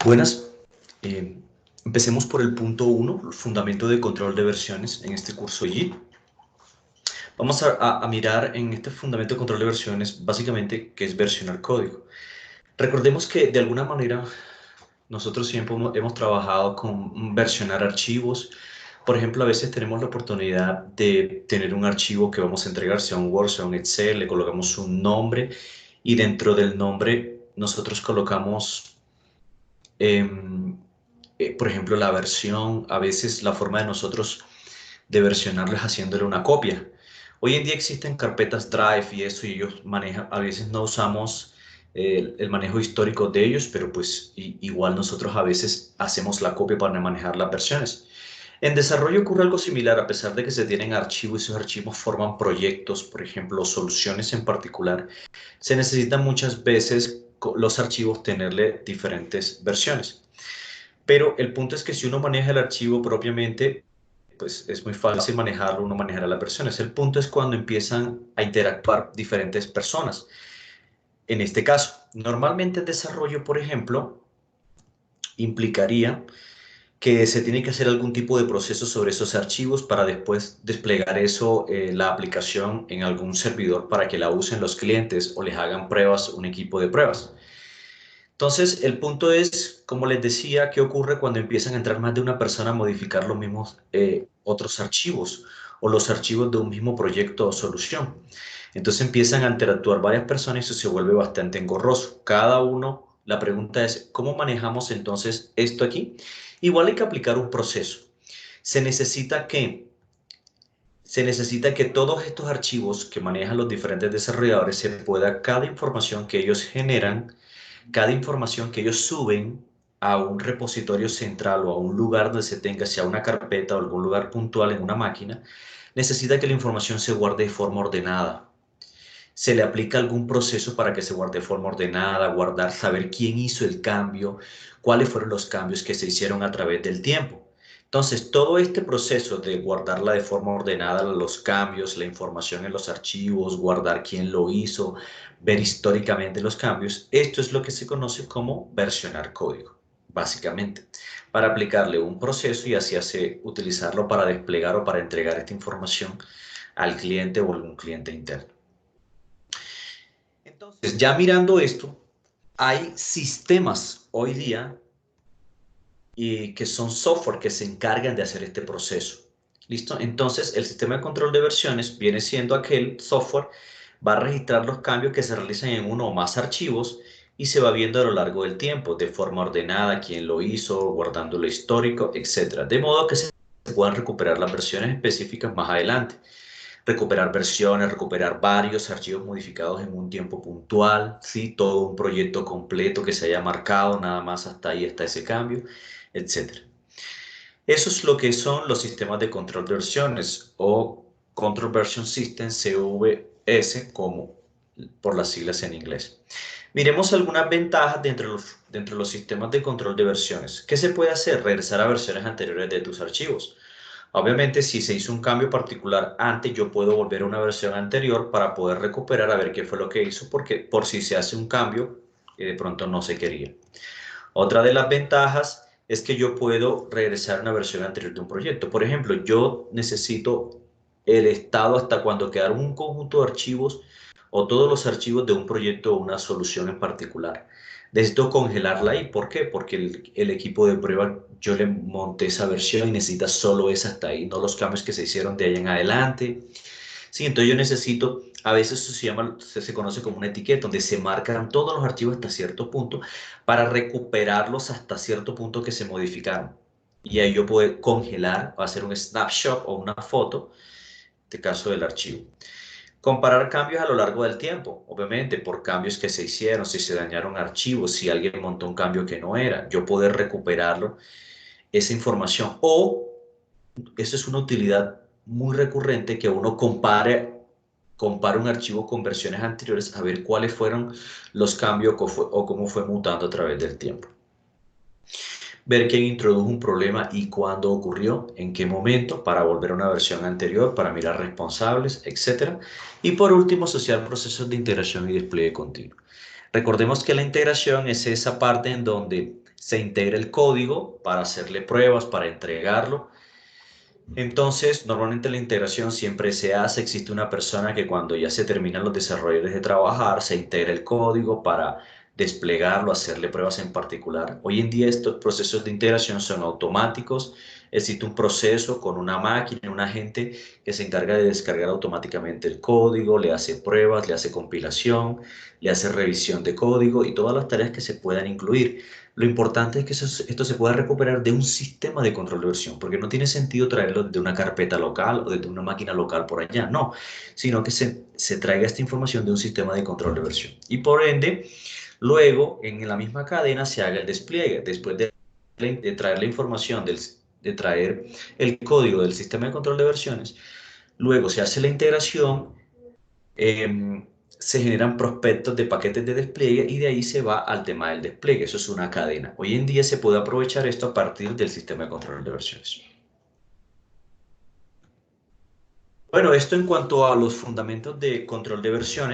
Buenas. Eh, Empecemos por el punto 1, el fundamento de control de versiones en este curso allí. Vamos a mirar en este fundamento de control de versiones básicamente qué es versionar código. Recordemos que de alguna manera nosotros siempre hemos trabajado con versionar archivos. Por ejemplo, a veces tenemos la oportunidad de tener un archivo que vamos a entregar, sea un Word, sea un Excel, le colocamos un nombre y dentro del nombre nosotros colocamos em, por ejemplo, la versión, a veces la forma de nosotros de versionarlo es haciéndole una copia. Hoy en día existen carpetas Drive y eso, y ellos manejan, a veces no usamos el manejo histórico de ellos, pero pues igual nosotros a veces hacemos la copia para manejar las versiones. En desarrollo ocurre algo similar, a pesar de que se tienen archivos y esos archivos forman proyectos, por ejemplo, soluciones en particular, se necesitan muchas veces los archivos tenerle diferentes versiones. Pero el punto es que si uno maneja el archivo propiamente, pues es muy fácil manejarlo, uno manejará las versiones. El punto es cuando empiezan a interactuar diferentes personas. En este caso, normalmente el desarrollo, por ejemplo, implicaría que se tiene que hacer algún tipo de proceso sobre esos archivos para después desplegar eso, la aplicación en algún servidor para que la usen los clientes o les hagan pruebas, un equipo de pruebas. Entonces, el punto es, como les decía, qué ocurre cuando empiezan a entrar más de una persona a modificar los mismos otros archivos o los archivos de un mismo proyecto o solución. Entonces empiezan a interactuar varias personas y eso se vuelve bastante engorroso. Cada uno, la pregunta es, ¿cómo manejamos entonces esto aquí? Igual hay que aplicar un proceso. Se necesita que, se necesita que todos estos archivos que manejan los diferentes desarrolladores se pueda, cada información que ellos generan, cada información que ellos suben a un repositorio central o a un lugar donde se tenga, sea una carpeta o algún lugar puntual en una máquina, necesita que la información se guarde de forma ordenada. Se le aplica algún proceso para que se guarde de forma ordenada, guardar, saber quién hizo el cambio, cuáles fueron los cambios que se hicieron a través del tiempo. Entonces, todo este proceso de guardarla de forma ordenada, los cambios, la información en los archivos, guardar quién lo hizo, ver históricamente los cambios, esto es lo que se conoce como versionar código, básicamente, para aplicarle un proceso y así utilizarlo para desplegar o para entregar esta información al cliente o algún cliente interno. Entonces, ya mirando esto, hay sistemas hoy día y que son software que se encargan de hacer este proceso. ¿Listo? Entonces, el sistema de control de versiones viene siendo aquel software, va a registrar los cambios que se realizan en uno o más archivos y se va viendo a lo largo del tiempo, de forma ordenada, quién lo hizo, guardando lo histórico, etc. De modo que se puedan recuperar las versiones específicas más adelante. Recuperar versiones, recuperar varios archivos modificados en un tiempo puntual, ¿sí? Todo un proyecto completo que se haya marcado, nada más hasta ahí está ese cambio, etcétera. Eso es lo que son los sistemas de control de versiones o Control Version System, CVS, como por las siglas en inglés. Miremos algunas ventajas dentro de los sistemas de control de versiones. ¿Qué se puede hacer? Regresar a versiones anteriores de tus archivos. Obviamente, si se hizo un cambio particular antes, yo puedo volver a una versión anterior para poder recuperar a ver qué fue lo que hizo, porque por si se hace un cambio que de pronto no se quería. Otra de las ventajas es que yo puedo regresar a una versión anterior de un proyecto. Por ejemplo, yo necesito el estado hasta cuando quedaron un conjunto de archivos o todos los archivos de un proyecto o una solución en particular. Necesito congelarla ahí. ¿Por qué? Porque el equipo de prueba, yo le monté esa versión y necesita solo esa hasta ahí, no los cambios que se hicieron de ahí en adelante. Sí, entonces yo necesito, a veces eso se llama, se conoce como una etiqueta, donde se marcan todos los archivos hasta cierto punto para recuperarlos hasta cierto punto que se modificaron. Y ahí yo puedo congelar o hacer un snapshot o una foto, en este caso del archivo. Comparar cambios a lo largo del tiempo, obviamente, por cambios que se hicieron, si se dañaron archivos, si alguien montó un cambio que no era, yo poder recuperarlo, esa información. O eso es una utilidad muy recurrente que uno compare un archivo con versiones anteriores a ver cuáles fueron los cambios o cómo fue mutando a través del tiempo. Ver quién introdujo un problema y cuándo ocurrió, en qué momento, para volver a una versión anterior, para mirar responsables, etc. Y por último, asociar procesos de integración y despliegue continuo. Recordemos que la integración es esa parte en donde se integra el código para hacerle pruebas, para entregarlo. Entonces, normalmente la integración siempre se hace, existe una persona que cuando ya se terminan los desarrollos de trabajar, se integra el código para desplegarlo, hacerle pruebas en particular. Hoy en día estos procesos de integración son automáticos, existe un proceso con una máquina, un agente que se encarga de descargar automáticamente el código, le hace pruebas, le hace compilación, le hace revisión de código y todas las tareas que se puedan incluir. Lo importante es que esto se pueda recuperar de un sistema de control de versión, porque no tiene sentido traerlo de una carpeta local o de una máquina local por allá, no, sino que se traiga esta información de un sistema de control de versión. Y por ende, luego en la misma cadena se haga el despliegue. Después de traer la información, de traer el código del sistema de control de versiones, luego se hace la integración, se generan prospectos de paquetes de despliegue y de ahí se va al tema del despliegue. Eso es una cadena. Hoy en día se puede aprovechar esto a partir del sistema de control de versiones. Bueno, esto en cuanto a los fundamentos de control de versiones.